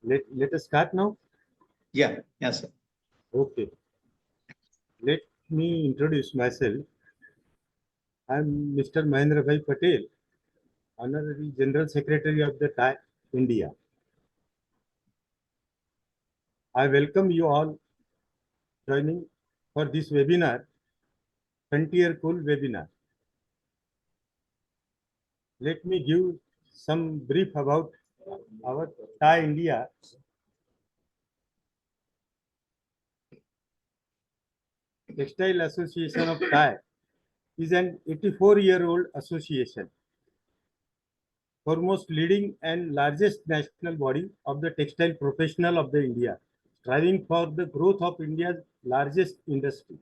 Let us start now. Yeah, yes, sir. Okay. Let me introduce myself. I am Mr. Mahendra Bhai Patel, Honorary General Secretary of the TAI India. I welcome you all joining for this webinar, Frontier Cool webinar. Let me give some brief about our TAI India. Textile Association of TAI is an 84-year-old association, foremost leading and largest national body of the textile professional of the India, striving for the growth of India's largest industry.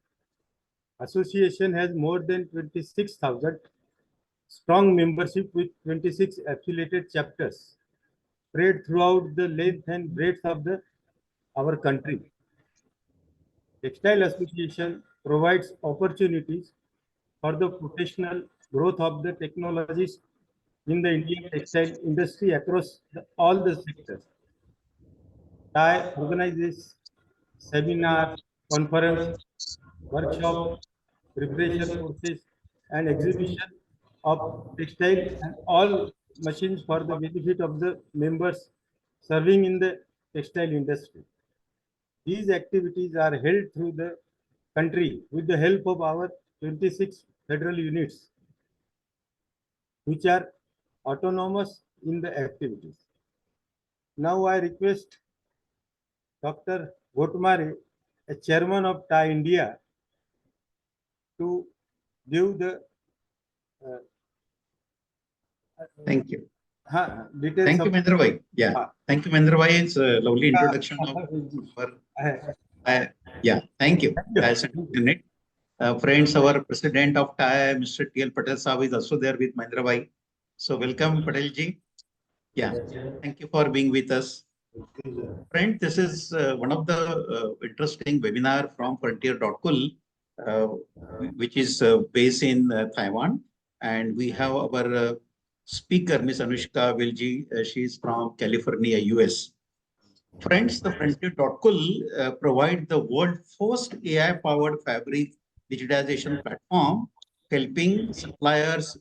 Association has more than 26,000 strong membership with 26 affiliated chapters spread throughout the length and breadth of our country. Textile Association provides opportunities for the professional growth of the technologists in the Indian textile industry across all the sectors. TAI organizes seminars, conference, workshop, preparation courses, and exhibition of textile and all machines for the benefit of the members serving in the textile industry. These activities are held through the country with the help of our 26 federal units, which are autonomous in the activities. Now I request Dr. Gotmare, a chairman of TAI India, to give the Thank you. details. Thank you, Mahendra Bhai. Yeah, thank you, Mahendra Bhai. It's a lovely introduction of yeah, thank you. TAI Central Unit. Friends, our president of TAI, Mr. T.L. Patel Saab, is also there with Mahendra Bhai. So welcome, Patel ji. Yeah, thank you for being with us. Friend, this is one of the interesting webinar from Frontier.cool, which is based in Taiwan. And we have our speaker, Ms. Anoushka Veljee. She is from California, US. Friends, the Frontier.cool provide the world's first AI-powered fabric digitization platform, helping suppliers,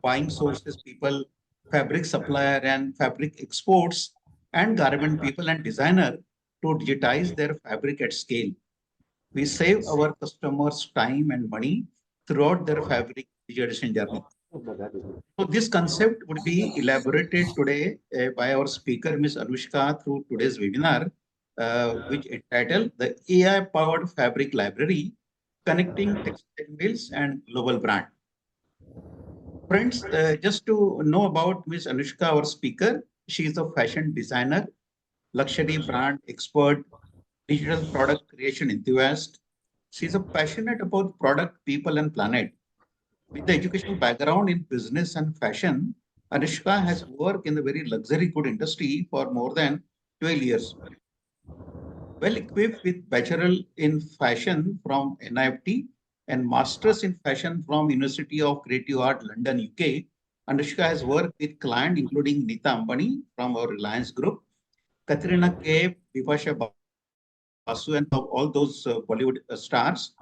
buying sources, people, fabric supplier and fabric exports, and garment people and designer to digitize their fabric at scale. We save our customers time and money throughout their fabric digitization journey. So this concept would be elaborated today by our speaker, Ms. Anoushka, through today's webinar, which entitled the AI-powered fabric library, connecting textile mills and global brand. Friends, just to know about Ms. Anoushka, our speaker, she is a fashion designer, luxury brand expert, digital product creation enthusiast. She is a passionate about product, people, and planet. With the educational background in business and fashion, Anoushka has worked in the very luxury good industry for more than 12 years. Well equipped with bachelor in fashion from NIFT and masters in fashion from University of Creative Art, London, UK, Anoushka has worked with clients including Nita Ambani from our Reliance Group, Katrina Kaif, Bipasha Basu, and all those Bollywood stars.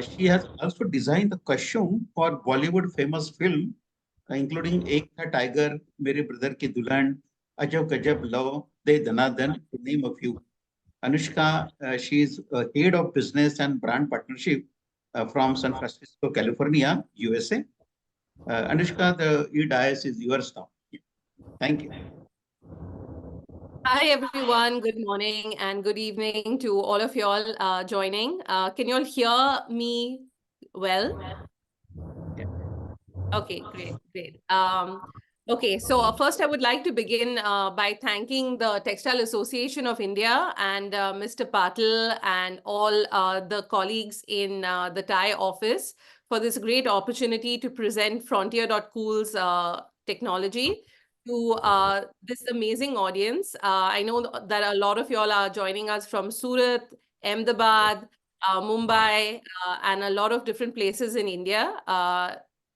She has also designed the costume for Bollywood famous film, including Ek Tha Tiger, Mere Brother Ki Dulan, Ajab Gajab Love, De Danadan, to name a few. Anoushka, she is head of business and brand partnership from San Francisco, California, USA. Anoushka, the e-dice is yours now. Thank you. Hi, everyone. Good morning and good evening to all of y'all joining. Can you all hear me well? Yeah. Okay, great. Okay, so first I would like to begin by thanking the Textile Association of India and Mr. Patil and all the colleagues in the TAI office for this great opportunity to present Frontier.cool's technology to this amazing audience. I know that a lot of y'all are joining us from Surat, Ahmedabad, Mumbai, and a lot of different places in India.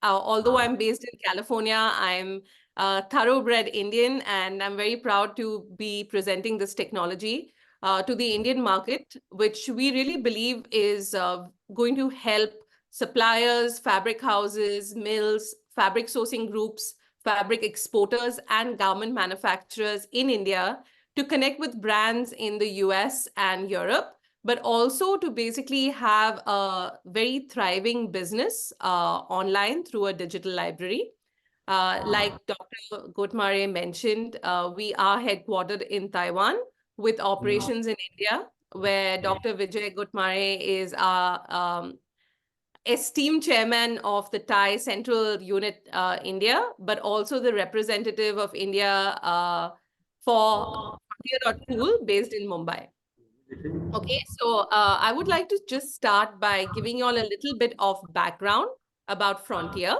Although I'm based in California, I'm thoroughbred Indian, and I'm very proud to be presenting this technology to the Indian market, which we really believe is going to help suppliers, fabric houses, mills, fabric sourcing groups, fabric exporters, and garment manufacturers in India to connect with brands in the US and Europe, but also to basically have a very thriving business online through a digital library. Like Dr. Gotmare mentioned, we are headquartered in Taiwan with operations in India, where Dr. Vijay Gotmare is our esteemed chairman of the TAI Central Unit India, but also the representative of India for Frontier.cool based in Mumbai. Okay, so I would like to just start by giving you all a little bit of background about Frontier.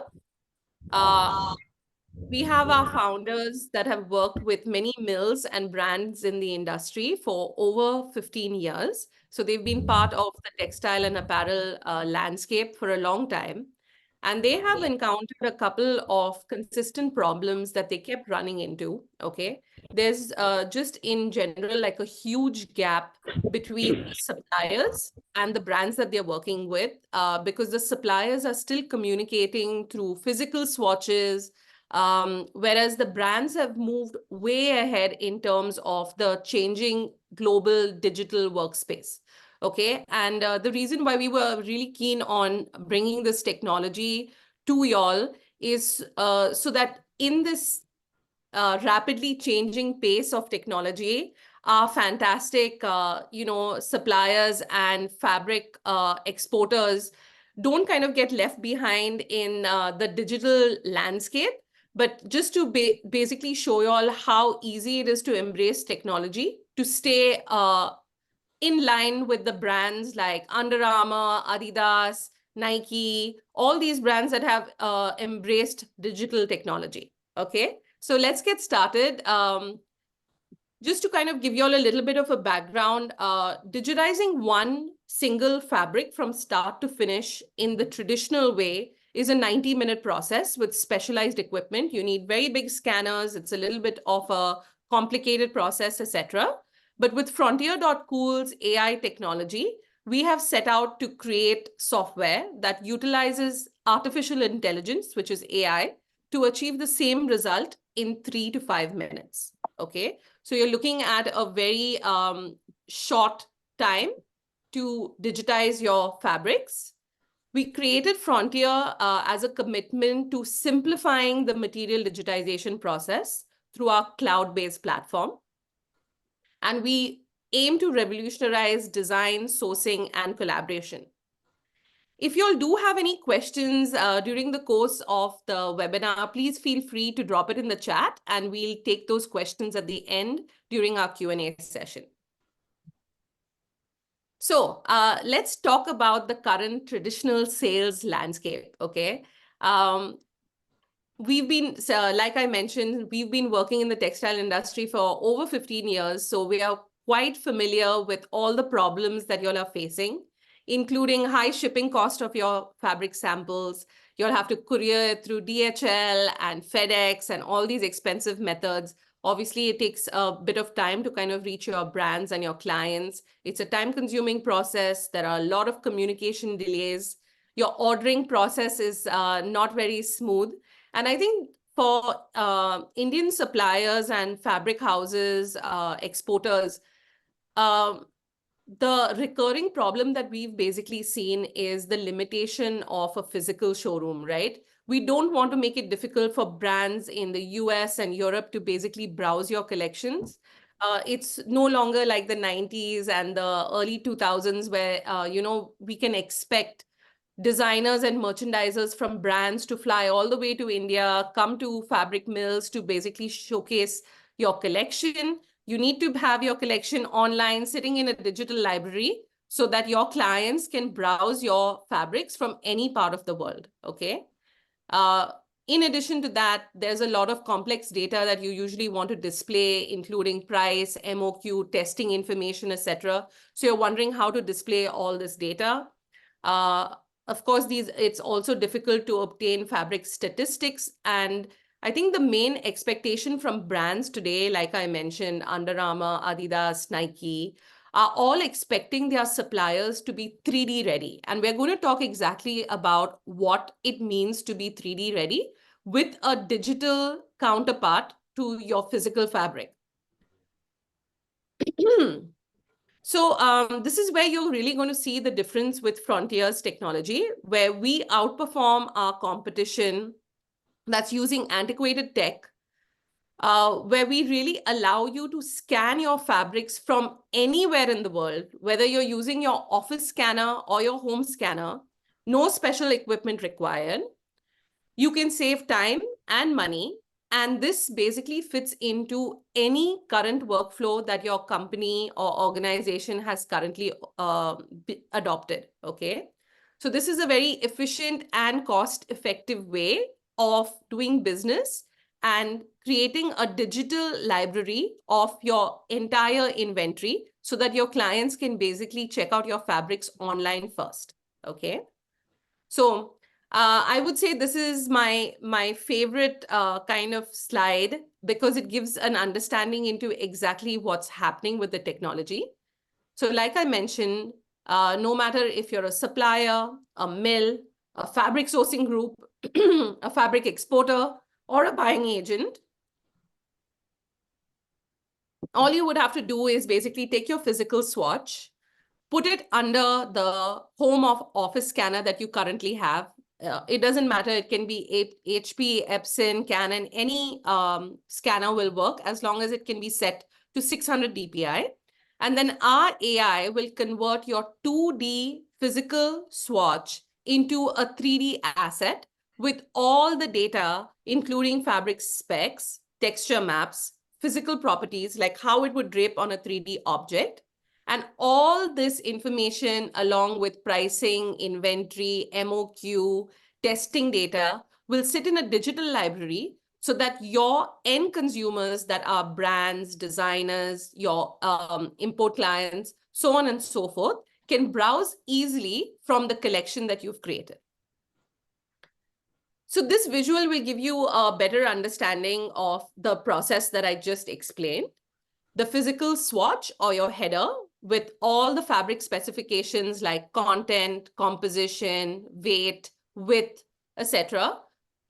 We have our founders that have worked with many mills and brands in the industry for over 15 years. So they've been part of the textile and apparel landscape for a long time. And they have encountered a couple of consistent problems that they kept running into, okay? There's just in general like a huge gap between suppliers and the brands that they're working with because the suppliers are still communicating through physical swatches, whereas the brands have moved way ahead in terms of the changing global digital workspace. Okay, and the reason why we were really keen on bringing this technology to y'all is so that in this rapidly changing pace of technology, our fantastic, suppliers and fabric exporters don't kind of get left behind in the digital landscape. But just to basically show you all how easy it is to embrace technology, to stay in line with the brands like Under Armour, Adidas, Nike, all these brands that have embraced digital technology. Okay, so let's get started. Just to kind of give you all a little bit of a background, digitizing one single fabric from start to finish in the traditional way is a 90-minute process with specialized equipment. You need very big scanners. It's a little bit of a complicated process, etc. But with Frontier.cool's AI technology, we have set out to create software that utilizes artificial intelligence, which is AI, to achieve the same result in 3 to 5 minutes. Okay, so you're looking at a very short time to digitize your fabrics. We created Frontier as a commitment to simplifying the material digitization process through our cloud-based platform. And we aim to revolutionize design, sourcing, and collaboration. If you all do have any questions during the course of the webinar, please feel free to drop it in the chat and we'll take those questions at the end during our Q&A session. So let's talk about the current traditional sales landscape, okay? We've been, like I mentioned, we've been working in the textile industry for over 15 years. So we are quite familiar with all the problems that you all are facing, including high shipping cost of your fabric samples. You'll have to courier it through DHL and FedEx and all these expensive methods. Obviously, it takes a bit of time to kind of reach your brands and your clients. It's a time-consuming process. There are a lot of communication delays. Your ordering process is not very smooth. And I think for Indian suppliers and fabric houses, exporters, the recurring problem that we've basically seen is the limitation of a physical showroom, right? We don't want to make it difficult for brands in the US and Europe to basically browse your collections. It's no longer like the 90s and the early 2000s where, we can expect designers and merchandisers from brands to fly all the way to India, come to fabric mills to basically showcase your collection. You need to have your collection online, sitting in a digital library so that your clients can browse your fabrics from any part of the world, okay? In addition to that, there's a lot of complex data that you usually want to display, including price, MOQ, testing information, etc. So you're wondering how to display all this data. Of course, it's also difficult to obtain fabric statistics and I think the main expectation from brands today, like I mentioned, Under Armour, Adidas, Nike, are all expecting their suppliers to be 3D ready. And we're going to talk exactly about what it means to be 3D ready with a digital counterpart to your physical fabric. So this is where you're really going to see the difference with Frontier's technology, where we outperform our competition that's using antiquated tech, where we really allow you to scan your fabrics from anywhere in the world, whether you're using your office scanner or your home scanner, no special equipment required. You can save time and money. And this basically fits into any current workflow that your company or organization has currently adopted, okay? So this is a very efficient and cost-effective way of doing business and creating a digital library of your entire inventory so that your clients can basically check out your fabrics online first, okay? So I would say this is my favorite kind of slide because it gives an understanding into exactly what's happening with the technology. So like I mentioned, no matter if you're a supplier, a mill, a fabric sourcing group, a fabric exporter, or a buying agent, all you would have to do is basically take your physical swatch, put it under the home of office scanner that you currently have. It doesn't matter. It can be HP, Epson, Canon, any scanner will work as long as it can be set to 600 DPI. And then our AI will convert your 2D physical swatch into a 3D asset with all the data, including fabric specs, texture maps, physical properties, like how it would drape on a 3D object. And all this information, along with pricing, inventory, MOQ, testing data, will sit in a digital library so that your end consumers, that are brands, designers, your import clients, so on and so forth, can browse easily from the collection that you've created. So this visual will give you a better understanding of the process that I just explained. The physical swatch or your header with all the fabric specifications like content, composition, weight, width, etc.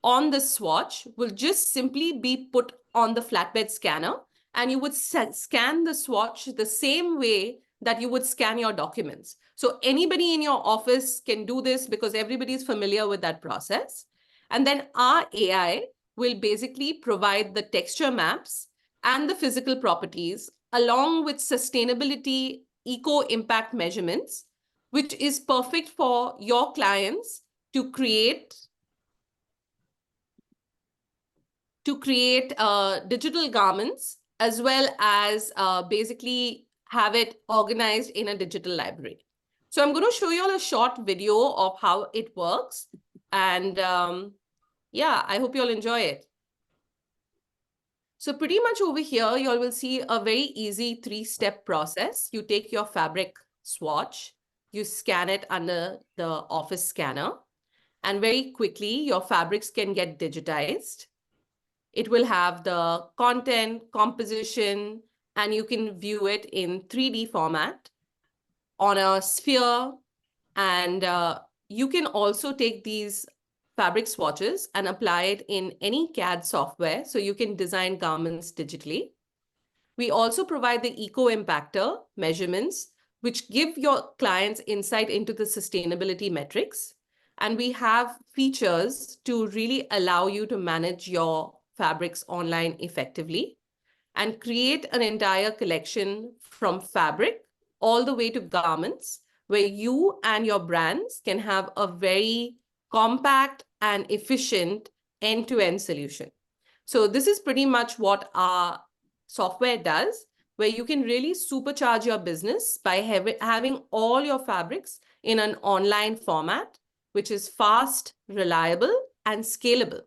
on the swatch will just simply be put on the flatbed scanner, and you would scan the swatch the same way that you would scan your documents. So anybody in your office can do this because everybody is familiar with that process. And then our AI will basically provide the texture maps and the physical properties along with sustainability eco-impact measurements, which is perfect for your clients to create digital garments, as well as basically have it organized in a digital library. So I'm going to show you all a short video of how it works. And yeah, I hope you all enjoy it. So pretty much over here, you all will see a very easy 3-step process. You take your fabric swatch, you scan it under the office scanner, and very quickly your fabrics can get digitized. It will have the content, composition, and you can view it in 3D format on a sphere. And you can also take these fabric swatches and apply it in any CAD software so you can design garments digitally. We also provide the eco-impactor measurements, which give your clients insight into the sustainability metrics. And we have features to really allow you to manage your fabrics online effectively and create an entire collection from fabric all the way to garments, where you and your brands can have a very compact and efficient end-to-end solution. So this is pretty much what our software does, where you can really supercharge your business by having all your fabrics in an online format, which is fast, reliable, and scalable.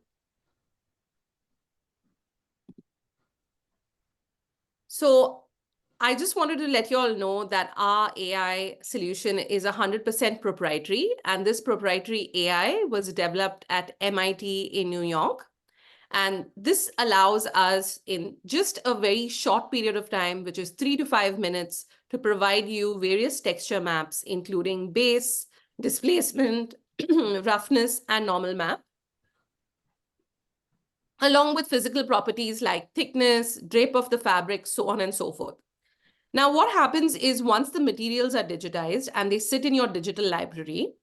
So I just wanted to let you all know that our AI solution is 100% proprietary, and this proprietary AI was developed at MIT in New York. And this allows us in just a very short period of time, which is 3 to 5 minutes, to provide you various texture maps, including base, displacement, roughness, and normal map, along with physical properties like thickness, drape of the fabric, so on and so forth. Now, what happens is once the materials are digitized and they sit in your digital library,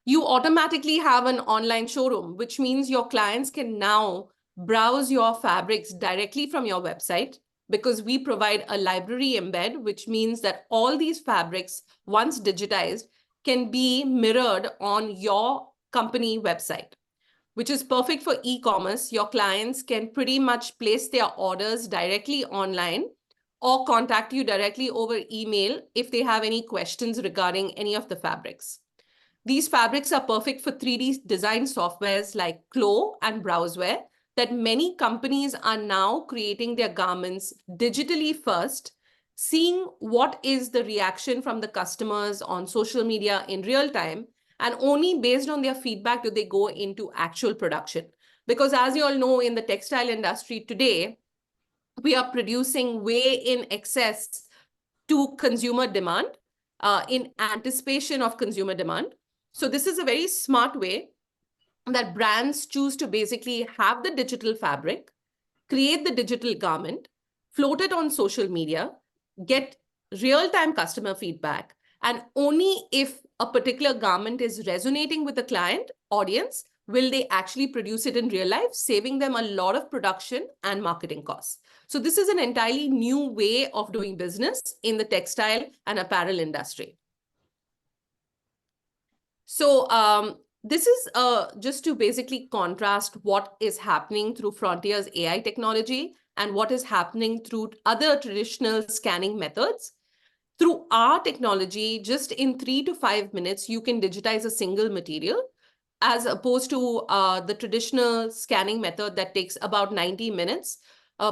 you automatically have an online showroom, which means your clients can now browse your fabrics directly from your website, because we provide a library embed, which means that all these fabrics, once digitized, can be mirrored on your company website, which is perfect for e-commerce. Your clients can pretty much place their orders directly online or contact you directly over email if they have any questions regarding any of the fabrics. These fabrics are perfect for 3D design softwares like Clo and Browseware, that many companies are now creating their garments digitally first, seeing what is the reaction from the customers on social media in real time, and only based on their feedback do they go into actual production. Because as you all know, in the textile industry today, we are producing way in excess to consumer demand, in anticipation of consumer demand. So this is a very smart way that brands choose to basically have the digital fabric, create the digital garment, float it on social media, get real-time customer feedback, and only if a particular garment is resonating with the client audience will they actually produce it in real life, saving them a lot of production and marketing costs. So this is an entirely new way of doing business in the textile and apparel industry. So this is just to basically contrast what is happening through Frontier's AI technology and what is happening through other traditional scanning methods. Through our technology, just in 3 to 5 minutes, you can digitize a single material, as opposed to the traditional scanning method that takes about 90 minutes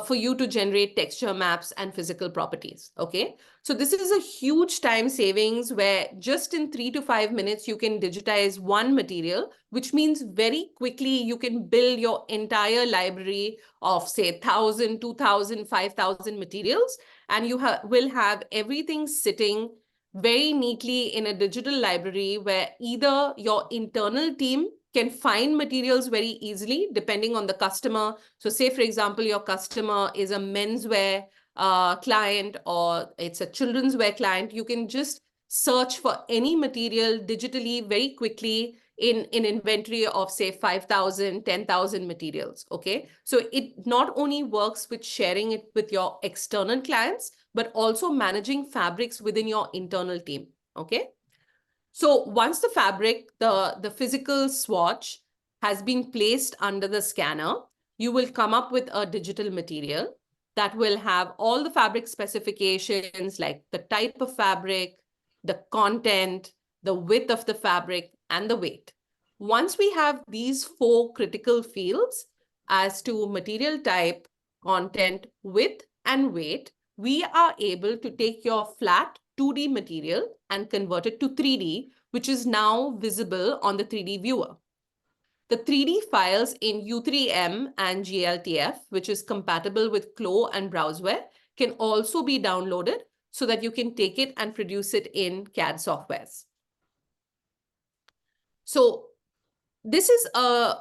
for you to generate texture maps and physical properties, okay? So this is a huge time savings where just in 3 to 5 minutes, you can digitize one material, which means very quickly you can build your entire library of say 1,000, 2,000, 5,000 materials, and you will have everything sitting very neatly in a digital library where either your internal team can find materials very easily depending on the customer. So say, for example, your customer is a menswear client or it's a children's wear client, you can just search for any material digitally very quickly in inventory of say 5,000, 10,000 materials, okay? So it not only works with sharing it with your external clients, but also managing fabrics within your internal team, okay? So once the fabric, the physical swatch has been placed under the scanner, you will come up with a digital material that will have all the fabric specifications like the type of fabric, the content, the width of the fabric, and the weight. Once we have these 4 critical fields as to material type, content, width, and weight, we are able to take your flat 2D material and convert it to 3D, which is now visible on the 3D viewer. The 3D files in U3M and GLTF, which is compatible with Clo and Browseware, can also be downloaded so that you can take it and produce it in CAD softwares. So this is a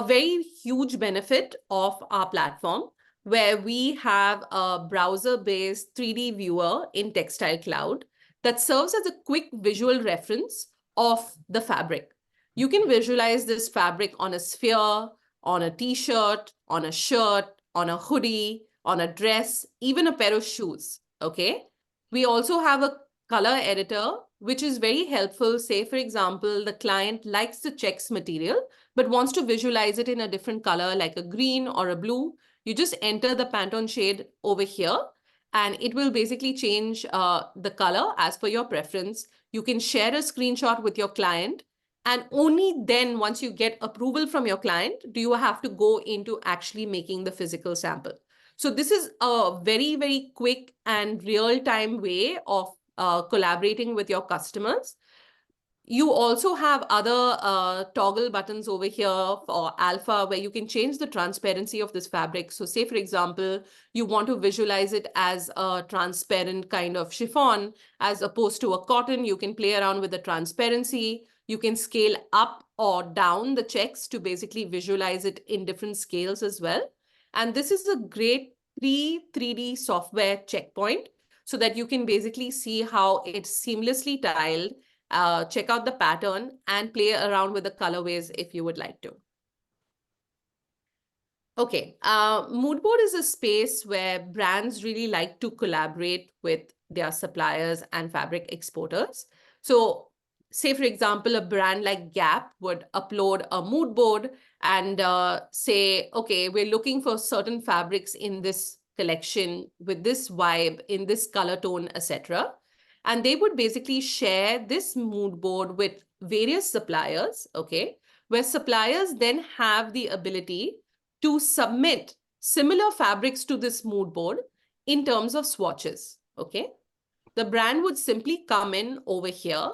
very huge benefit of our platform, where we have a browser-based 3D viewer in Textile Cloud that serves as a quick visual reference of the fabric. You can visualize this fabric on a sphere, on a t-shirt, on a shirt, on a hoodie, on a dress, even a pair of shoes, okay? We also have a color editor, which is very helpful. Say, for example, the client likes the checks material, but wants to visualize it in a different color, like a green or a blue. You just enter the Pantone shade over here, and it will basically change the color as per your preference. You can share a screenshot with your client, and only then, once you get approval from your client, do you have to go into actually making the physical sample. So this is a very, very quick and real-time way of collaborating with your customers. You also have other toggle buttons over here for alpha where you can change the transparency of this fabric. So say, for example, you want to visualize it as a transparent kind of chiffon as opposed to a cotton. You can play around with the transparency. You can scale up or down the checks to basically visualize it in different scales as well. And this is a great 3D software checkpoint so that you can basically see how it's seamlessly tiled, check out the pattern, and play around with the colorways if you would like to. Okay, mood board is a space where brands really like to collaborate with their suppliers and fabric exporters. So say, for example, a brand like Gap would upload a mood board and say, okay, we're looking for certain fabrics in this collection with this vibe, in this color tone, etc. And they would basically share this mood board with various suppliers, okay, where suppliers then have the ability to submit similar fabrics to this mood board in terms of swatches, okay? The brand would simply come in over here.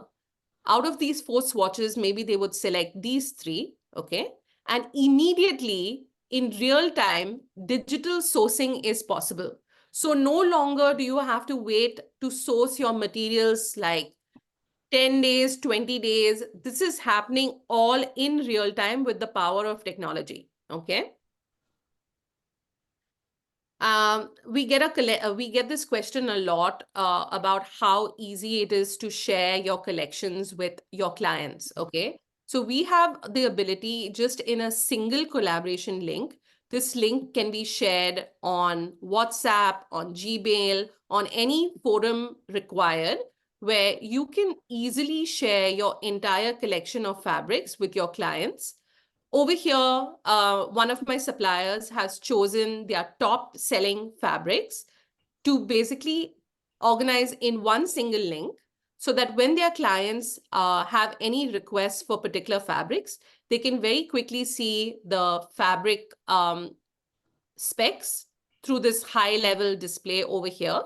Out of these 4 swatches, maybe they would select these 3, okay? And immediately, in real time, digital sourcing is possible. So no longer do you have to wait to source your materials like 10 days, 20 days. This is happening all in real time with the power of technology, okay? We get this question a lot about how easy it is to share your collections with your clients, okay? So we have the ability just in a single collaboration link. This link can be shared on WhatsApp, on Gmail, on any forum required, where you can easily share your entire collection of fabrics with your clients. Over here, one of my suppliers has chosen their top selling fabrics to basically organize in one single link so that when their clients have any requests for particular fabrics, they can very quickly see the fabric specs through this high level display over here,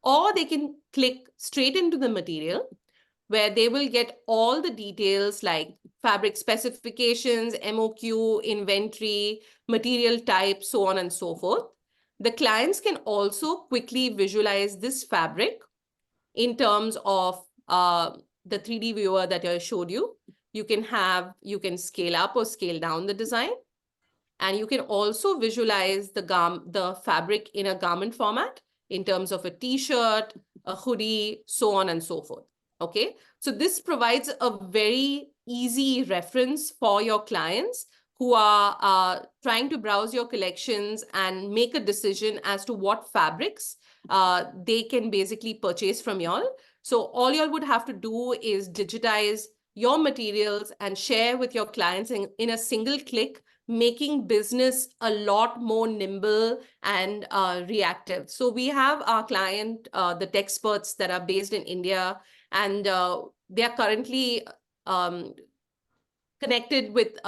or they can click straight into the material where they will get all the details like fabric specifications, MOQ, inventory, material type, so on and so forth. The clients can also quickly visualize this fabric in terms of the 3D viewer that I showed you. You can scale up or scale down the design. And you can also visualize the fabric in a garment format in terms of a t-shirt, a hoodie, so on and so forth. Okay, so this provides a very easy reference for your clients who are trying to browse your collections and make a decision as to what fabrics they can basically purchase from y'all. So all y'all would have to do is digitize your materials and share with your clients in a single click, making business a lot more nimble and reactive. So we have our client, the Texperts that are based in India, and they are currently connected with,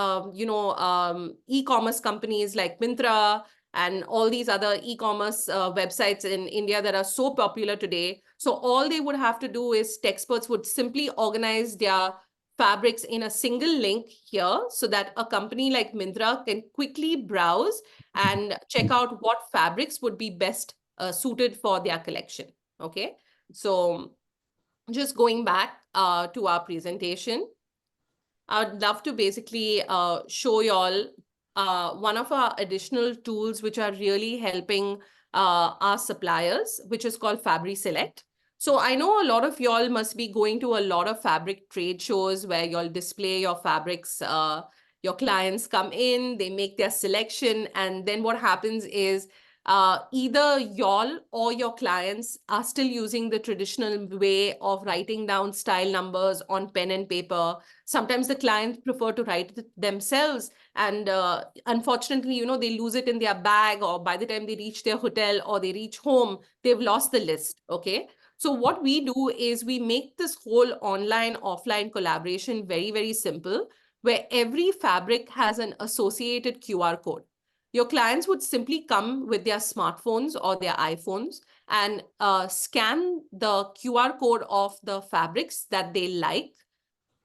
e-commerce companies like Myntra and all these other e-commerce websites in India that are so popular today. So all they would have to do is Texperts would simply organize their fabrics in a single link here so that a company like Myntra can quickly browse and check out what fabrics would be best suited for their collection. Okay, so just going back to our presentation, I'd love to basically show you all one of our additional tools which are really helping our suppliers, which is called Fabri Select. So I know a lot of y'all must be going to a lot of fabric trade shows where y'all display your fabrics. Your clients come in, they make their selection, and then what happens is either y'all or your clients are still using the traditional way of writing down style numbers on pen and paper. Sometimes the clients prefer to write it themselves, and unfortunately, they lose it in their bag, or by the time they reach their hotel or they reach home, they've lost the list, okay? So what we do is we make this whole online-offline collaboration very, very simple, where every fabric has an associated QR code. Your clients would simply come with their smartphones or their iPhones and scan the QR code of the fabrics that they like,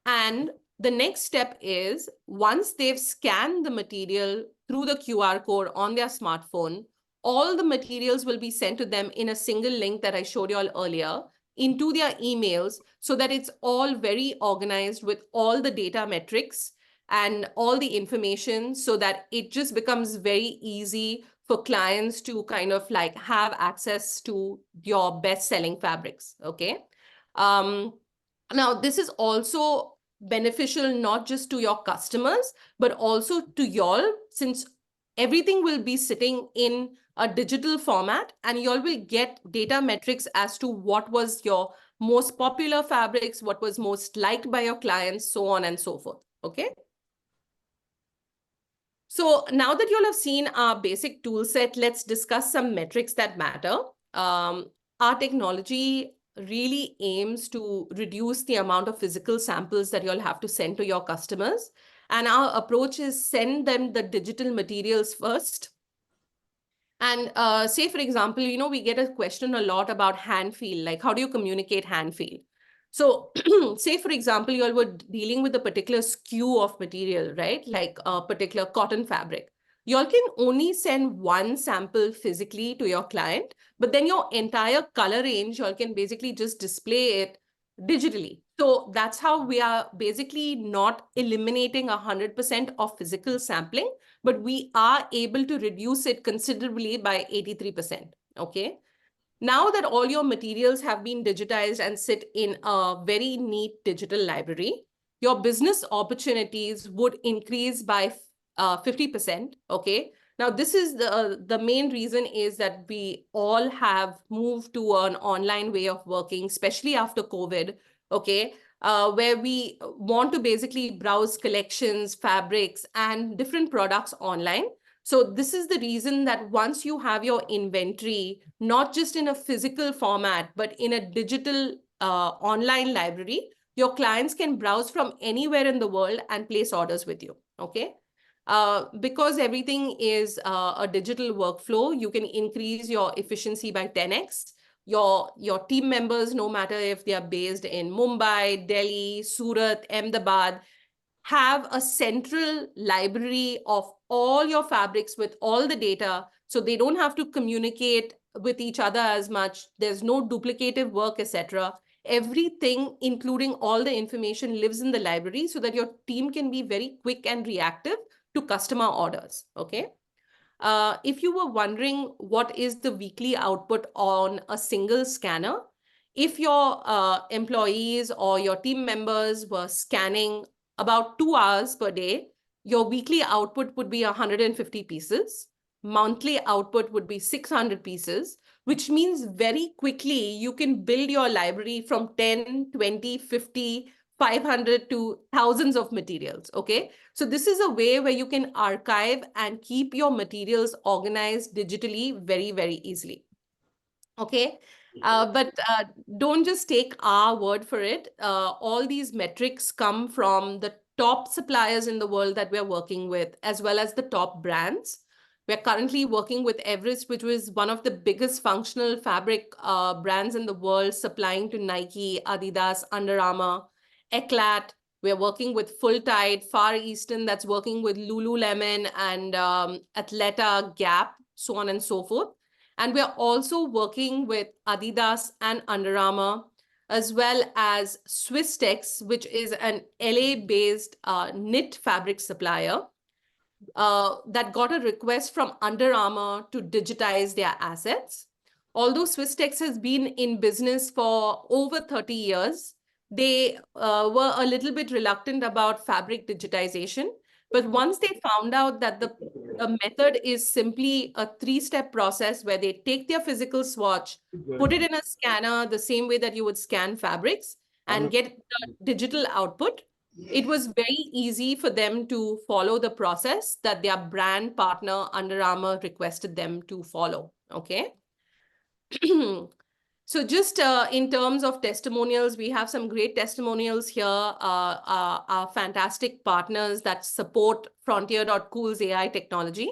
And the next step is, once they've scanned the material through the QR code on their smartphone, all the materials will be sent to them in a single link that I showed you all earlier into their emails, so that it's all very organized with all the data metrics and all the information, so that it just becomes very easy for clients to kind of like have access to your best-selling fabrics, okay? Now, this is also beneficial not just to your customers, but also to y'all, since everything will be sitting in a digital format, and y'all will get data metrics as to what was your most popular fabrics, what was most liked by your clients, so on and so forth, okay? So now that you'll have seen our basic tool set, let's discuss some metrics that matter. Our technology really aims to reduce the amount of physical samples that you'll have to send to your customers. And our approach is send them the digital materials first. And say, for example, we get a question a lot about hand feel, like how do you communicate hand feel? So say, for example, you all were dealing with a particular SKU of material, right? Like a particular cotton fabric. You all can only send one sample physically to your client, but then your entire color range, you all can basically just display it digitally. So that's how we are basically not eliminating 100% of physical sampling, but we are able to reduce it considerably by 83%, okay? Now that all your materials have been digitized and sit in a very neat digital library, your business opportunities would increase by 50%, okay? Now, this is the main reason is that we all have moved to an online way of working, especially after COVID, okay? Where we want to basically browse collections, fabrics, and different products online. So this is the reason that once you have your inventory, not just in a physical format, but in a digital online library, your clients can browse from anywhere in the world and place orders with you, okay? Because everything is a digital workflow, you can increase your efficiency by 10x. Your team members, no matter if they are based in Mumbai, Delhi, Surat, Ahmedabad, have a central library of all your fabrics with all the data, so they don't have to communicate with each other as much. There's no duplicative work, etc. Everything, including all the information, lives in the library so that your team can be very quick and reactive to customer orders, okay? If you were wondering what is the weekly output on a single scanner, if your employees or your team members were scanning about 2 hours per day, your weekly output would be 150 pieces. Monthly output would be 600 pieces, which means very quickly you can build your library from 10, 20, 50, 500 to thousands of materials, okay? So this is a way where you can archive and keep your materials organized digitally very, very easily. Okay, but don't just take our word for it. All these metrics come from the top suppliers in the world that we're working with, as well as the top brands. We're currently working with Everest, which was one of the biggest functional fabric brands in the world, supplying to Nike, Adidas, Under Armour, Eclat. We're working with Full Tide, Far Eastern, that's working with Lululemon and Athleta, Gap, so on and so forth. And we're also working with Adidas and Under Armour, as well as Swisstex, which is an LA-based knit fabric supplier that got a request from Under Armour to digitize their assets. Although Swisstex has been in business for over 30 years, they were a little bit reluctant about fabric digitization. But once they found out that the method is simply a 3-step process where they take their physical swatch, put it in a scanner the same way that you would scan fabrics, and get the digital output, it was very easy for them to follow the process that their brand partner Under Armour requested them to follow, okay? So just in terms of testimonials, we have some great testimonials here. Our fantastic partners that support Frontier.Cool's AI technology.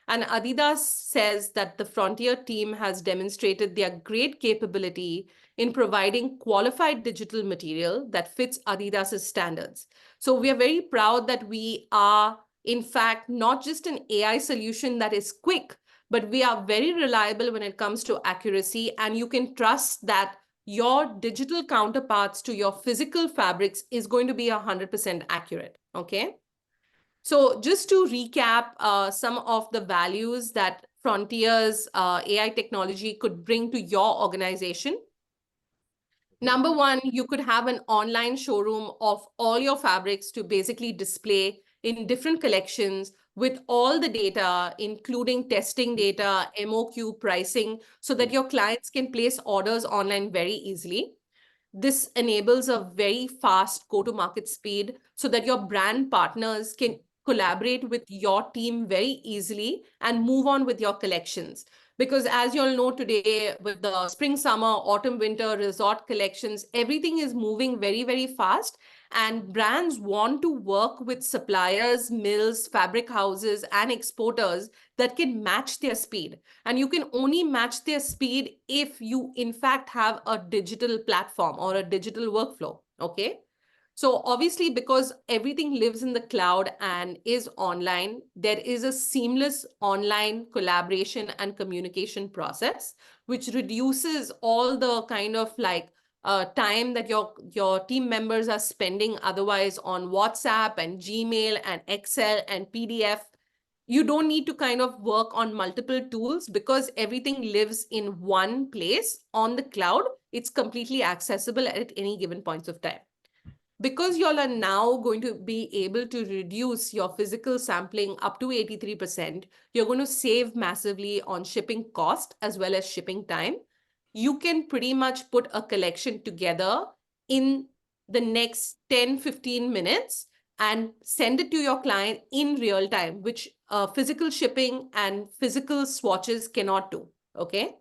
And Adidas says that the Frontier team has demonstrated their great capability in providing qualified digital material that fits Adidas's standards. So we are very proud that we are, in fact, not just an AI solution that is quick, but we are very reliable when it comes to accuracy, and you can trust that your digital counterparts to your physical fabrics is going to be 100% accurate, okay? So just to recap some of the values that Frontier's AI technology could bring to your organization. Number one, you could have an online showroom of all your fabrics to basically display in different collections with all the data, including testing data, MOQ pricing, so that your clients can place orders online very easily. This enables a very fast go-to-market speed so that your brand partners can collaborate with your team very easily and move on with your collections. Because as you all know today, with the spring, summer, autumn, winter resort collections, everything is moving very, very fast. And brands want to work with suppliers, mills, fabric houses, and exporters that can match their speed. And you can only match their speed if you, in fact, have a digital platform or a digital workflow, okay? So obviously, because everything lives in the cloud and is online, there is a seamless online collaboration and communication process, which reduces all the kind of like time that your team members are spending otherwise on WhatsApp and Gmail and Excel and PDF. You don't need to kind of work on multiple tools because everything lives in one place on the cloud. It's completely accessible at any given points of time. Because y'all are now going to be able to reduce your physical sampling up to 83%, you're going to save massively on shipping cost as well as shipping time. You can pretty much put a collection together in the next 10-15 minutes and send it to your client in real time, which physical shipping and physical swatches cannot do, okay?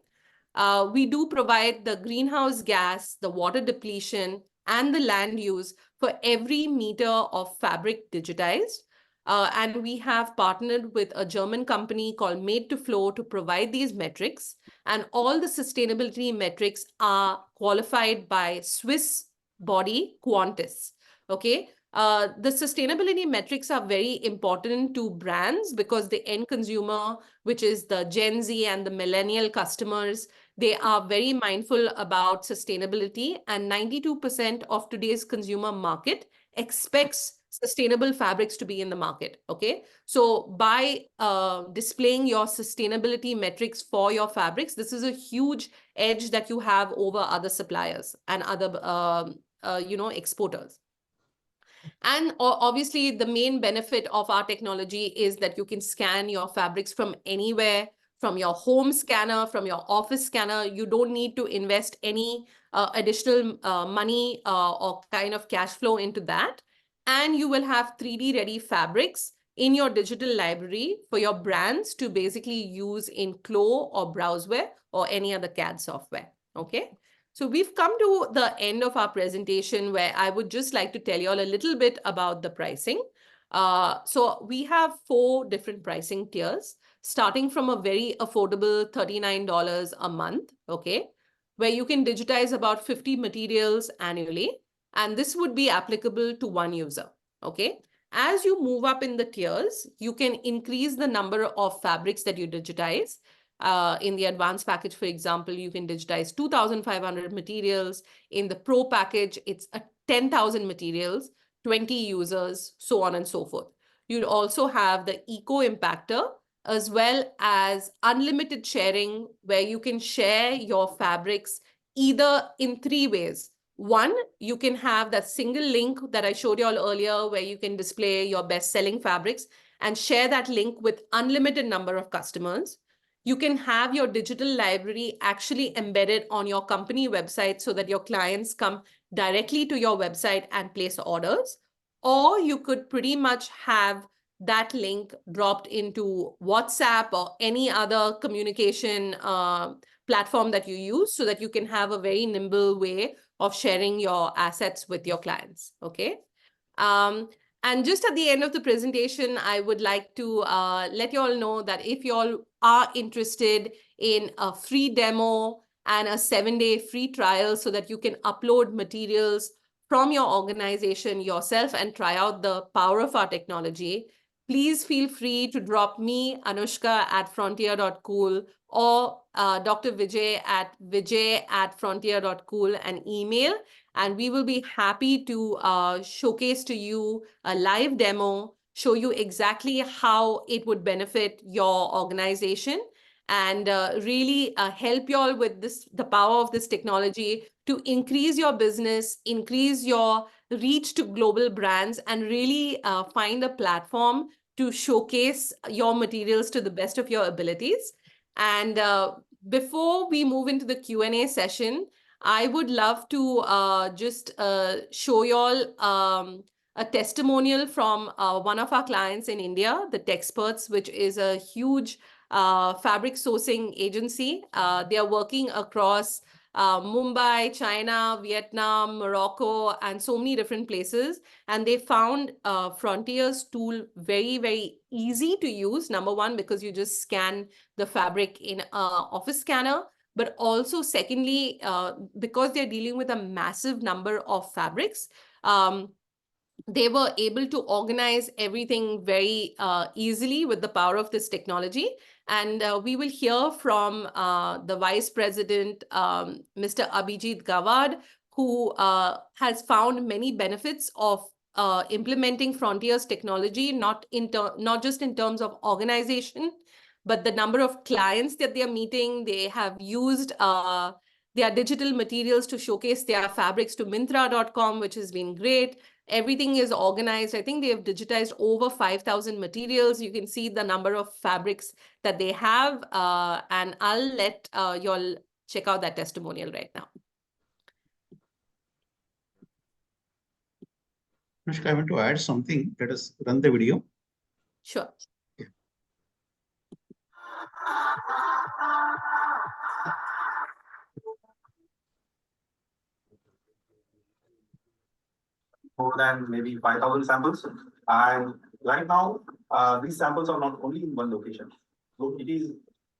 We do provide the greenhouse gas, the water depletion, and the land use for every meter of fabric digitized. And we have partnered with a German company called Made to Flow to provide these metrics. And all the sustainability metrics are qualified by Swiss body Quantis. Okay. The sustainability metrics are very important to brands because the end consumer, which is the Gen Z and the millennial customers, they are very mindful about sustainability, and 92% of today's consumer market expects sustainable fabrics to be in the market, okay? So by displaying your sustainability metrics for your fabrics, this is a huge edge that you have over other suppliers and other, exporters. And obviously, the main benefit of our technology is that you can scan your fabrics from anywhere, from your home scanner, from your office scanner. You don't need to invest any additional money or kind of cash flow into that. And you will have 3D ready fabrics in your digital library for your brands to basically use in Clo or Browseware or any other CAD software, okay? So we've come to the end of our presentation where I would just like to tell you all a little bit about the pricing. So we have 4 different pricing tiers, starting from a very affordable $39 a month, okay, where you can digitize about 50 materials annually. And this would be applicable to one user, okay? As you move up in the tiers, you can increase the number of fabrics that you digitize. In the advanced package, for example, you can digitize 2,500 materials. In the pro package, it's 10,000 materials, 20 users, so on and so forth. You'd also have the eco impactor as well as unlimited sharing, where you can share your fabrics either in 3 ways. One, you can have that single link that I showed you all earlier, where you can display your best-selling fabrics and share that link with unlimited number of customers. You can have your digital library actually embedded on your company website so that your clients come directly to your website and place orders. Or you could pretty much have that link dropped into WhatsApp or any other communication platform that you use so that you can have a very nimble way of sharing your assets with your clients, okay? And just at the end of the presentation, I would like to let you all know that if you all are interested in a free demo and a 7-day free trial so that you can upload materials from your organization yourself and try out the power of our technology, please feel free to drop me, Anoushka at frontier.cool, or Dr. Vijay at frontier.cool an email. And we will be happy to showcase to you a live demo, show you exactly how it would benefit your organization, and really help you all with the power of this technology to increase your business, increase your reach to global brands, and really find a platform to showcase your materials to the best of your abilities. And before we move into the Q&A session, I would love to just show you all a testimonial from one of our clients in India, the Texperts, which is a huge fabric sourcing agency. They are working across Mumbai, China, Vietnam, Morocco, and so many different places. And they found Frontier's tool very, very easy to use. Number one, because you just scan the fabric in an office scanner. But also, secondly, because they're dealing with a massive number of fabrics, they were able to organize everything very easily with the power of this technology. And we will hear from the Vice President, Mr. Abhijit Gawad, who has found many benefits of implementing Frontier's technology, not just in terms of organization, but the number of clients that they are meeting. They have used their digital materials to showcase their fabrics to Myntra.com, which has been great. Everything is organized. I think they have digitized over 5,000 materials. You can see the number of fabrics that they have. And I'll let you all check out that testimonial right now. Anoushka, I want to add something. Let us run the video. Sure. More than maybe 5,000 samples. And right now, these samples are not only in one location. So it is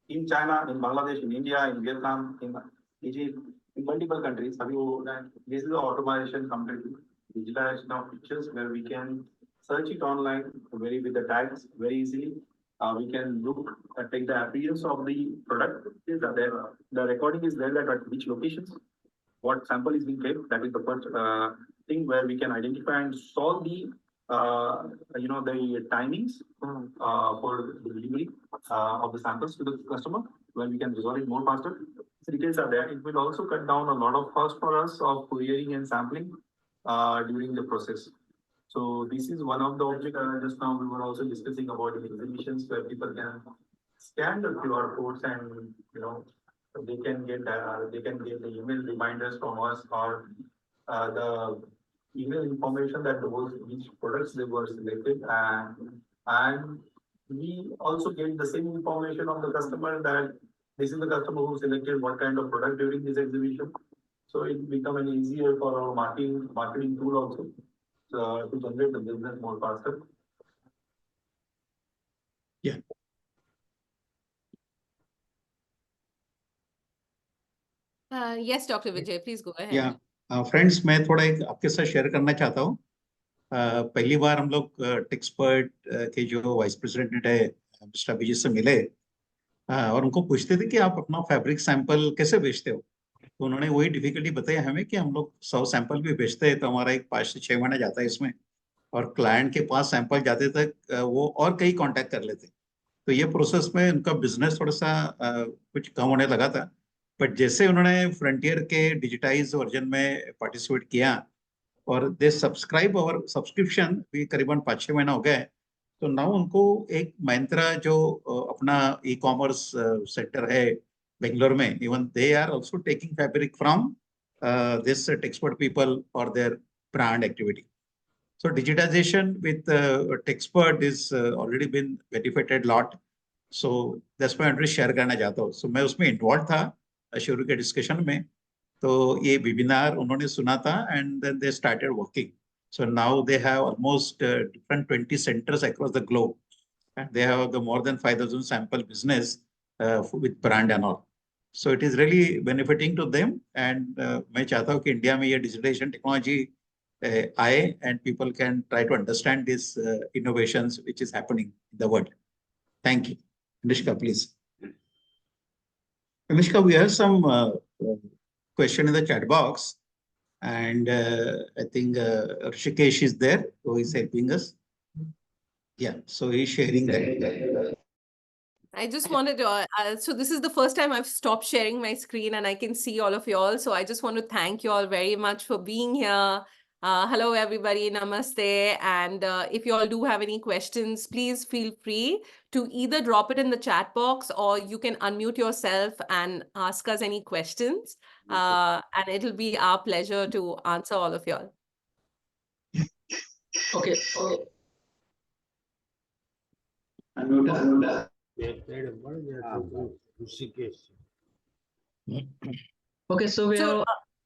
in China, in Bangladesh, in India, in Vietnam, in Egypt, in multiple countries. This is the automation completely, digitalization of pictures where we can search it online with the tags very easily. We can look, take the appearance of the product. The recording is there that at which locations, what sample is being kept. That is the first thing where we can identify and solve the the timings for the delivery of the samples to the customer, where we can resolve it more faster. The details are there. It will also cut down a lot of cost for us of couriering and sampling during the process. So this is one of the objects. Just now we were also discussing about the exhibitions where people can scan the QR codes and they can get the email reminders from us, or the email information that which products they were selected, and we also get the same information on the customer that this is the customer who selected what kind of product during this exhibition. So it become an easier for our marketing tool also to generate the business more faster. Yeah. Yes, Dr. Vijay, please go ahead. Yeah, friends, मैं थोड़ा एक आपके साथ share करना चाहता हूँ. पहली बार हम लोग टेक्सपर्ट के जो वाइस प्रेसिडेंट है मिस्टर अभिजीत से मिले और उनको पूछते थे कि आप अपना फैब्रिक सैंपल कैसे बेचते हो. तो उन्होंने वही डिफिकल्टी बताई हमें कि हम लोग 100 सैंपल भी बेचते हैं तो हमारा एक 5 से 6 महीना जाता है इसमें, और क्लाइंट के पास सैंपल जाते तक वो और कई कांटेक्ट कर लेते. तो ये प्रोसेस में उनका बिजनेस थोड़ा सा कुछ कम होने लगा था. बट जैसे उन्होंने फ्रंटियर के डिजिटाइज वर्जन में पार्टिसिपेट किया और दे सब्सक्राइब और सब्सक्रिप्शन भी करीबन 5-6 महीना हो गए, तो नाउ उनको एक महिंद्रा जो अपना ई कॉमर्स सेक्टर है बेंगलोर में, even they are also taking fabric from this Texpert people for their brand activity. So digitization with Textpert is already been benefited lot. So that's why मैं शेयर करना चाहता हूँ. So मैं उसमें involve था शुरू के डिस्कशन में. तो ये वेबिनार उन्होंने सुना था and then they started working. So now they have almost different 20 centers across the globe, and they have the more than 5,000 sample business with brand and all. So it is really benefiting to them. And मैं चाहता हूँ कि India में ये digitalization technology आए and people can try to understand these innovations which is happening in the world. Thank you. Anoushka, please. Anoushka, we have some question in the chat box, and I think Rishikesh is there, who is helping us. Yeah, so he's sharing that. I just wanted to, so this is the first time I've stopped sharing my screen and I can see all of you all. So I just want to thank you all very much for being here. Hello, everybody. Namaste. And if you all do have any questions, please feel free to either drop it in the chat box or you can unmute yourself and ask us any questions. And it'll be our pleasure to answer all of you all. Okay. Okay, so we have So, a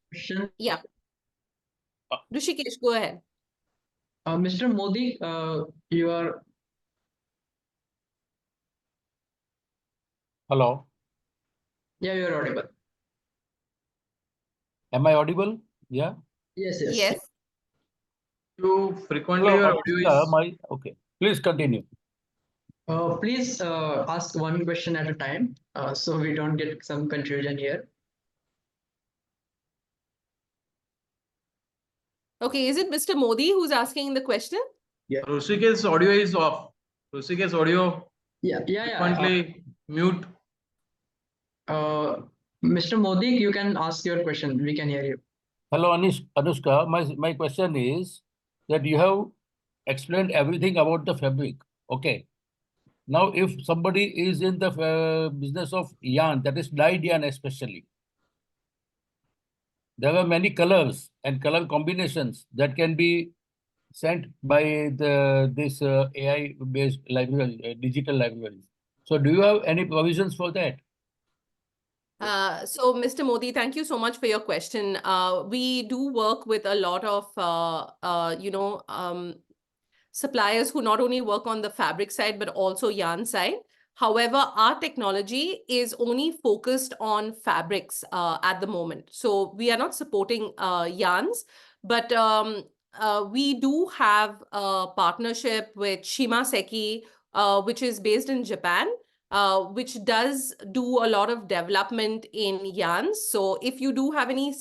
question. yeah. Rishikesh, go ahead. Mr. Modi, you are. Hello, Yeah, you are audible. am I audible? Yeah. Yes. Yes. You frequently Hello, your audio is okay. Please continue. Please ask one question at a time, so we don't get some confusion here. Okay, is it Mr. Modi who's asking the question? Rushike's audio is off. Rushike's audio Yeah. frequently mute. Mr. Modi, you can ask your question. We can hear you. Hello, Anushka. My question is that you have explained everything about the fabric. Okay. Now, if somebody is in the business of yarn, that is dyed yarn especially, there are many colors and color combinations that can be sent by this AI-based library, digital library. So, do you have any provisions for that? So, Mr. Modi, thank you so much for your question. We do work with a lot of, suppliers who not only work on the fabric side, but also yarn side. However, our technology is only focused on fabrics at the moment. So we are not supporting yarns, but we do have a partnership with Shima Seki, which is based in Japan, which does do a lot of development in yarns. So if you do have any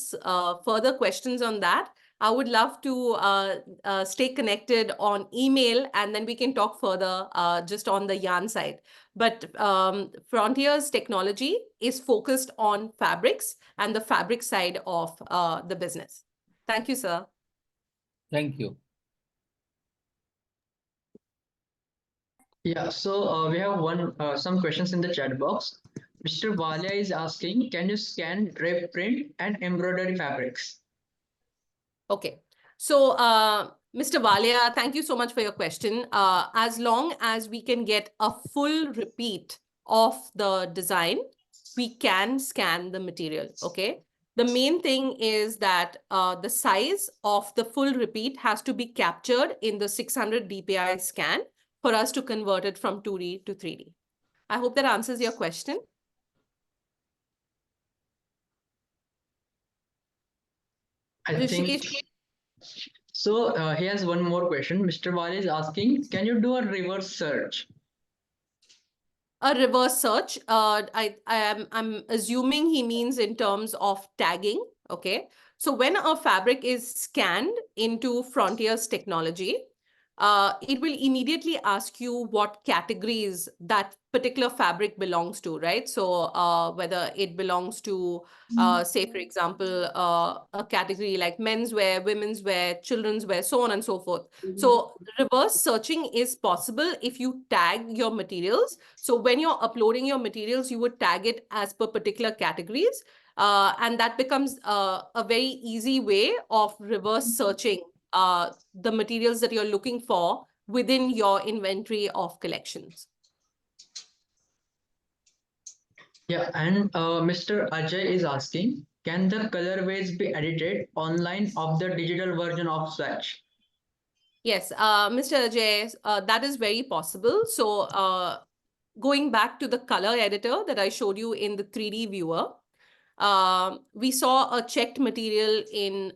further questions on that, I would love to stay connected on email and then we can talk further just on the yarn side. But Frontier's technology is focused on fabrics and the fabric side of the business. Thank you, sir. Thank you. Yeah, so we have some questions in the chat box. Mr. Valia is asking, can you scan drape print and embroidery fabrics? Okay. So, Mr. Valia, thank you so much for your question. As long as we can get a full repeat of the design, we can scan the material, okay? The main thing is that the size of the full repeat has to be captured in the 600 dpi scan for us to convert it from 2D to 3D. I hope that answers your question. I think so. He has one more question. Mr. Wali is asking, can you do a reverse search? A reverse search, I'm assuming he means in terms of tagging, okay? So when a fabric is scanned into Frontier's technology, it will immediately ask you what categories that particular fabric belongs to, right? So whether it belongs to, say, for example, a category like menswear, women's wear, children's wear, so on and so forth. So reverse searching is possible if you tag your materials. So when you're uploading your materials, you would tag it as per particular categories. And that becomes a very easy way of reverse searching the materials that you're looking for within your inventory of collections. Yeah, and Mr. Ajay is asking, can the colorways be edited online of the digital version of Swatch? Yes, Mr. Ajay, that is very possible. So going back to the color editor that I showed you in the 3D viewer, we saw a checked material in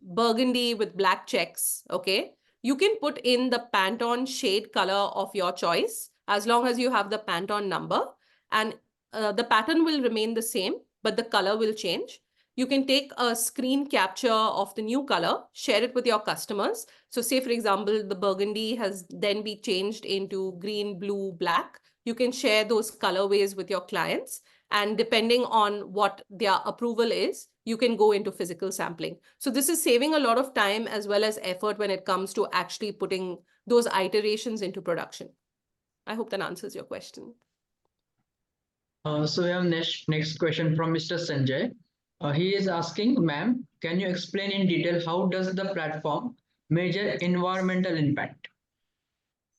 burgundy with black checks, okay? You can put in the Pantone shade color of your choice as long as you have the Pantone number, and the pattern will remain the same, but the color will change. You can take a screen capture of the new color, share it with your customers. So say, for example, the burgundy has then be changed into green, blue, black. You can share those colorways with your clients. And depending on what their approval is, you can go into physical sampling. So this is saving a lot of time as well as effort when it comes to actually putting those iterations into production. I hope that answers your question. So we have next question from Mr. Sanjay. He is asking, ma'am, can you explain in detail how does the platform measure environmental impact?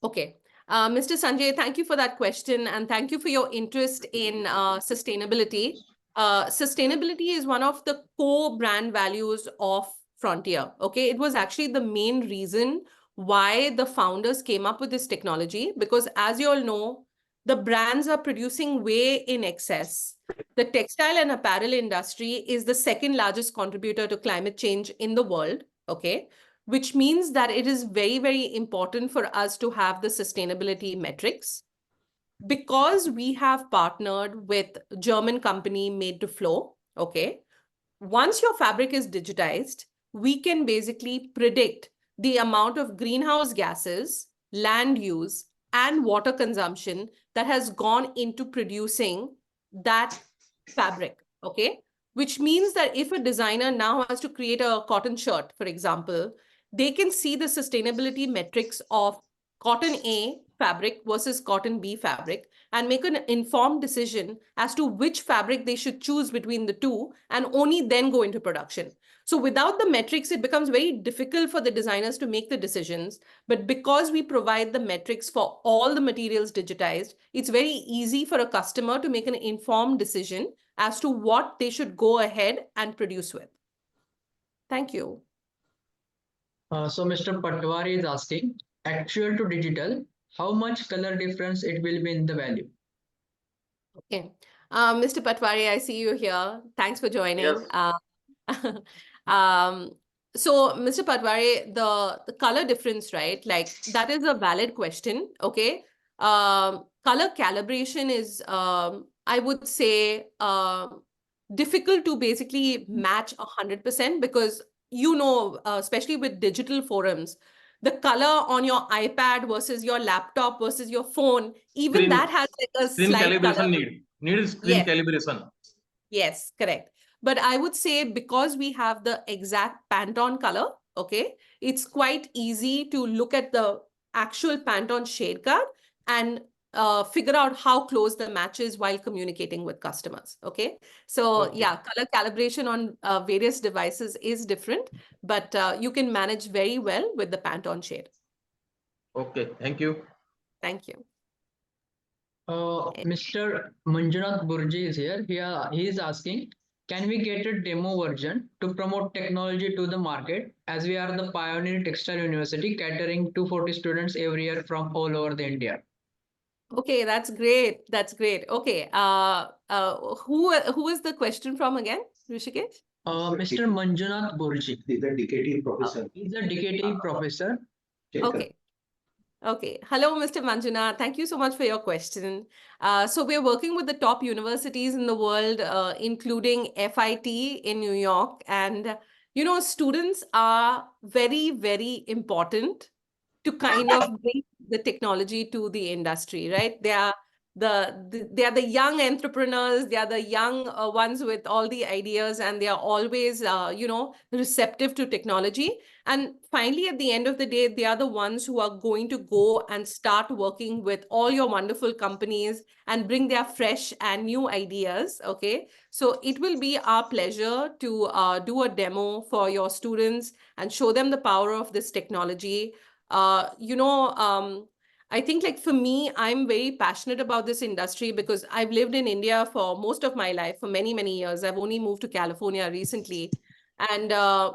Okay. Mr. Sanjay, thank you for that question, and thank you for your interest in sustainability. Sustainability is one of the core brand values of Frontier. Okay, it was actually the main reason why the founders came up with this technology, because as you all know, the brands are producing way in excess. The textile and apparel industry is the second largest contributor to climate change in the world. Okay, which means that it is very, very important for us to have the sustainability metrics. Because we have partnered with German company Made to Flow, okay, once your fabric is digitized, we can basically predict the amount of greenhouse gases, land use, and water consumption that has gone into producing that fabric, okay? Which means that if a designer now has to create a cotton shirt, for example, they can see the sustainability metrics of cotton A fabric versus cotton B fabric and make an informed decision as to which fabric they should choose between the two, and only then go into production. So without the metrics, it becomes very difficult for the designers to make the decisions. But because we provide the metrics for all the materials digitized, it's very easy for a customer to make an informed decision as to what they should go ahead and produce with. Thank you. So Mr. Patwari is asking, actual to digital, how much color difference it will be in the value? Okay. Mr. Patwari, I see you here. Thanks for joining. Yes. So, Mr. Patwari, the color difference, right? Like, that is a valid question, okay? Color calibration is, I would say, difficult to basically match 100% because, especially with digital forums, the color on your iPad versus your laptop versus your phone, even Screen- that has like a Screen slight calibration color. need is screen Yes. calibration. Yes, correct. But I would say because we have the exact Pantone color, okay, it's quite easy to look at the actual Pantone shade card and figure out how close the match is while communicating with customers, okay? So Okay. yeah, color calibration on various devices is different, but you can manage very well with the Pantone shade. Okay, thank you. Thank you. Mr. Manjunath Burji is here. He is asking, can we get a demo version to promote technology to the market, as we are the pioneer textile university catering 240 students every year from all over the India? Okay, that's great. That's great. Okay, who is the question from again, Rishikesh? Mr. Manjunath Burji. He's a DKT professor. He's a DKT professor. Okay. Okay. Hello, Mr. Manjuna. Thank you so much for your question. So we're working with the top universities in the world, including FIT in New York. And, students are very, very important to kind of bring the technology to the industry, right? They are the young entrepreneurs. They are the young ones with all the ideas, and they are always, receptive to technology. And finally, at the end of the day, they are the ones who are going to go and start working with all your wonderful companies and bring their fresh and new ideas. Okay. So it will be our pleasure to do a demo for your students and show them the power of this technology. I think, like, for me, I'm very passionate about this industry because I've lived in India for most of my life, for many, many years. I've only moved to California recently. And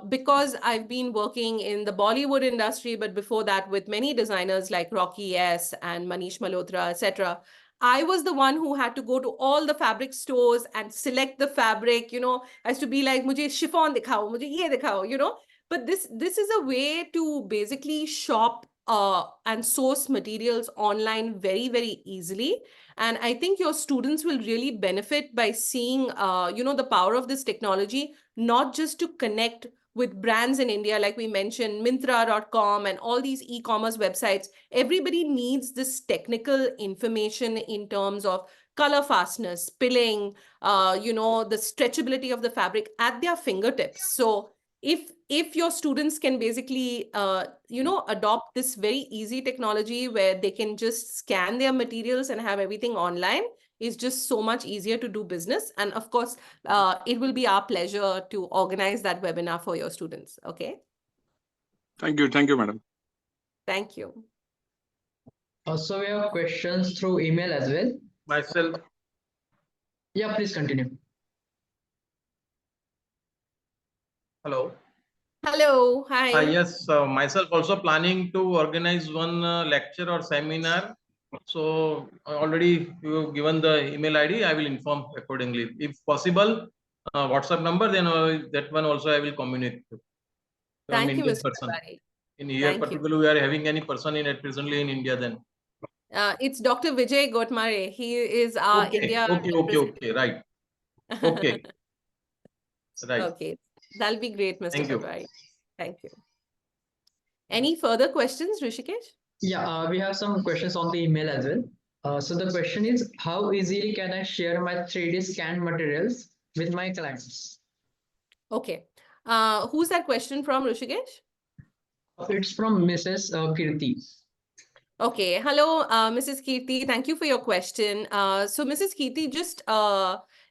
because I've been working in the Bollywood industry, but before that with many designers like Rocky S and Manish Malhotra, etc., I was the one who had to go to all the fabric stores and select the fabric, I used to be like, mujhe chiffon dikhao, mujhe ye dikhao, But this is a way to basically shop and source materials online very, very easily. And I think your students will really benefit by seeing, the power of this technology, not just to connect with brands in India, like we mentioned, Myntra.com and all these e-commerce websites. Everybody needs this technical information in terms of color fastness, spilling, the stretchability of the fabric at their fingertips. So if your students can basically, adopt this very easy technology where they can just scan their materials and have everything online, is just so much easier to do business. And of course, it will be our pleasure to organize that webinar for your students. Okay. Thank you, madam. Thank you. Also, we have questions through email as well. Myself, Yeah, please continue. hello. Hello. Hi. Yes, myself also planning to organize one lecture or seminar. So already you have given the email ID. I will inform accordingly. If possible, WhatsApp number, then that one also I will communicate. Thank you, Indian Mr. person. Tiwari. In here, Thank you. particularly, we are having any person in it presently in India. Then It's Dr. Vijay Gotmare. He is our India. Okay, right. Okay, right. Okay, that'll be great, Mr. Thank you. Tiwari. Thank you. Any further questions, Rishikesh? Yeah, we have some questions on the email as well. So the question is, how easily can I share my 3D scanned materials with my clients? Okay. Who's that question from, Rishikesh? It's from Mrs. Kirti. Okay. Hello, Mrs. Kirti. Thank you for your question. So, Mrs. Kirti, just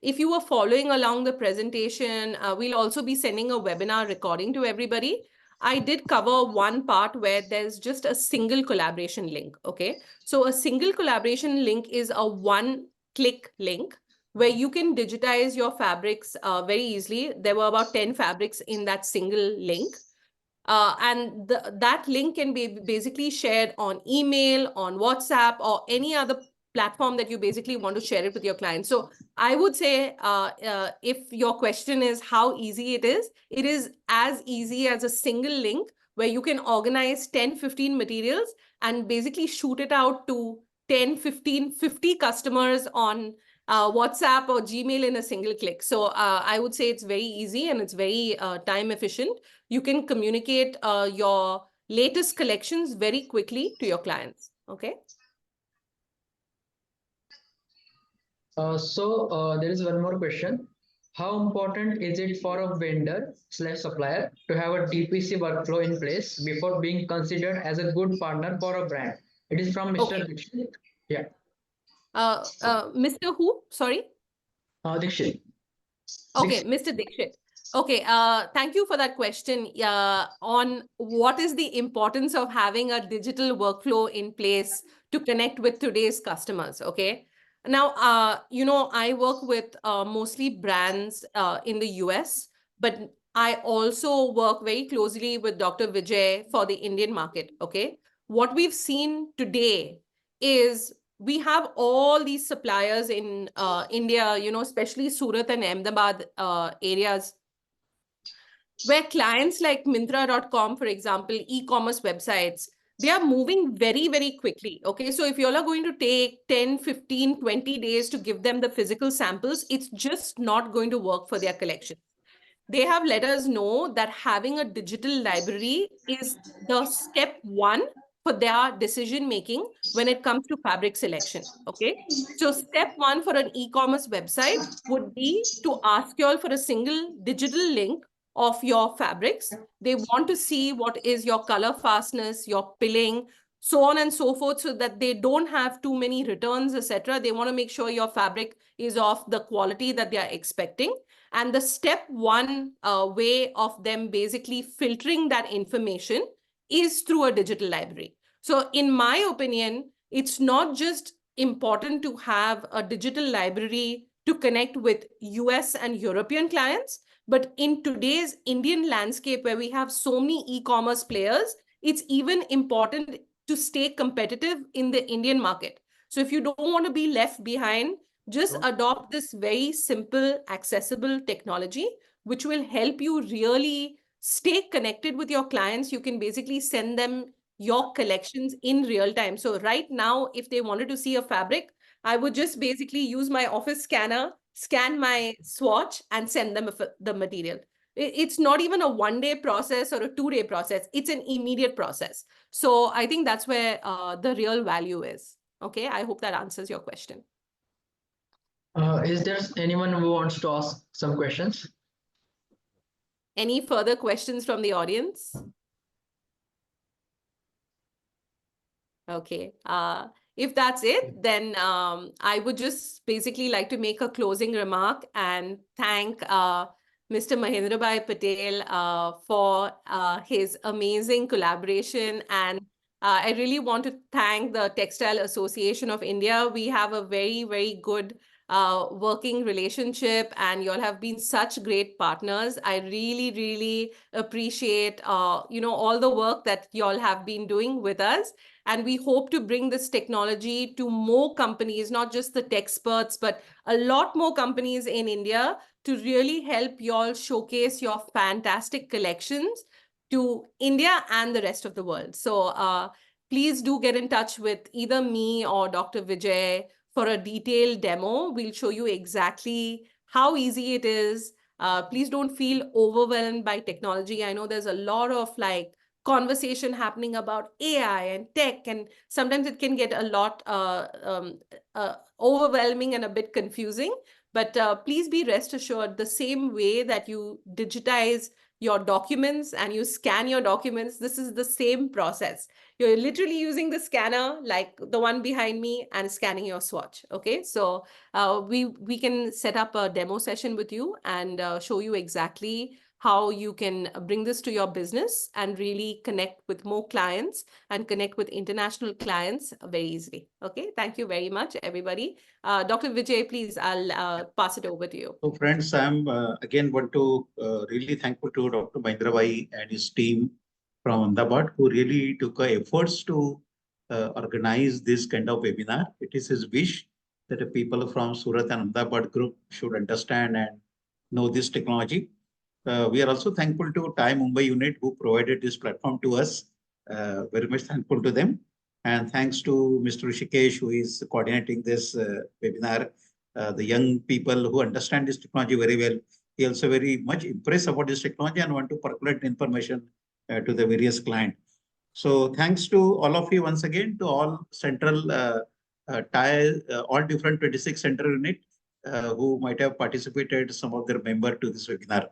if you were following along the presentation, we'll also be sending a webinar recording to everybody. I did cover one part where there's just a single collaboration link. Okay. So a single collaboration link is a one-click link where you can digitize your fabrics very easily. There were about 10 fabrics in that single link. And that link can be basically shared on email, on WhatsApp, or any other platform that you basically want to share it with your clients. So I would say if your question is how easy it is as easy as a single link where you can organize 10, 15 materials and basically shoot it out to 10, 15, 50 customers on WhatsApp or Gmail in a single click. So I would say it's very easy and it's very time efficient. You can communicate your latest collections very quickly to your clients. Okay. So there is one more question. How important is it for a vendor/supplier to have a DPC workflow in place before being considered as a good partner for a brand? It is from Mr. Okay. Dixit. Yeah. Mr. Who? Sorry. Dixit. Okay, Mr. Dixit. Okay, thank you for that question on what is the importance of having a digital workflow in place to connect with today's customers. Okay. Now, I work with mostly brands in the US, but I also work very closely with Dr. Vijay for the Indian market. Okay. What we've seen today is we have all these suppliers in India, especially Surat and Ahmedabad areas, where clients like Myntra.com, for example, e-commerce websites, they are moving very, very quickly. Okay, so if you all are going to take 10, 15, 20 days to give them the physical samples, it's just not going to work for their collection. They have let us know that having a digital library is the step one for their decision making when it comes to fabric selection. Okay. So step one for an e-commerce website would be to ask you all for a single digital link of your fabrics. They want to see what is your color fastness, your pilling, so on and so forth, so that they don't have too many returns, etc. They want to make sure your fabric is of the quality that they are expecting. And the step one way of them basically filtering that information is through a digital library. So in my opinion, it's not just important to have a digital library to connect with US and European clients, But in today's Indian landscape, where we have so many e-commerce players, it's even important to stay competitive in the Indian market. So if you don't want to be left behind, just adopt this very simple, accessible technology, which will help you really stay connected with your clients. You can basically send them your collections in real time. So right now, if they wanted to see a fabric, I would just basically use my office scanner, scan my swatch, and send them the material. It's not even a 1-day process or a 2-day process. It's an immediate process. So I think that's where the real value is. Okay, I hope that answers your question. Is there anyone who wants to ask some questions? Any further questions from the audience? Okay. If that's it, then I would just basically like to make a closing remark and thank Mr. Mahendrabhai Patel for his amazing collaboration. And I really want to thank the Textile Association of India. We have a very, very good working relationship, and y'all have been such great partners. I really, really appreciate all the work that y'all have been doing with us. And we hope to bring this technology to more companies, not just the Texperts, but a lot more companies in India, to really help y'all showcase your fantastic collections to India and the rest of the world. So please do get in touch with either me or Dr. Vijay for a detailed demo. We'll show you exactly how easy it is. Please don't feel overwhelmed by technology. I know there's a lot of conversation happening about AI and tech, and sometimes it can get a lot overwhelming and a bit confusing. But please be rest assured, the same way that you digitize your documents and you scan your documents, this is the same process. You're literally using the scanner like the one behind me and scanning your swatch. Okay, so we can set up a demo session with you and show you exactly how you can bring this to your business and really connect with more clients and connect with international clients very easily. Okay, thank you very much, everybody. Dr. Vijay, please, I'll pass it over to you. So friends, I'm again want to really thankful to Dr. Mahendrabhai and his team from Ahmedabad, who really took efforts to organize this kind of webinar. It is his wish that the people from Surat and Ahmedabad group should understand and know this technology. We are also thankful to TAI Mumbai unit who provided this platform to us. Very much thankful to them. And thanks to Mr. Rishikesh, who is coordinating this webinar. The young people who understand this technology very well. He also very much impressed about this technology and want to percolate information to the various clients. So thanks to all of you once again, to all central TAI, all different 26 central unit who might have participated, some of their member to this webinar.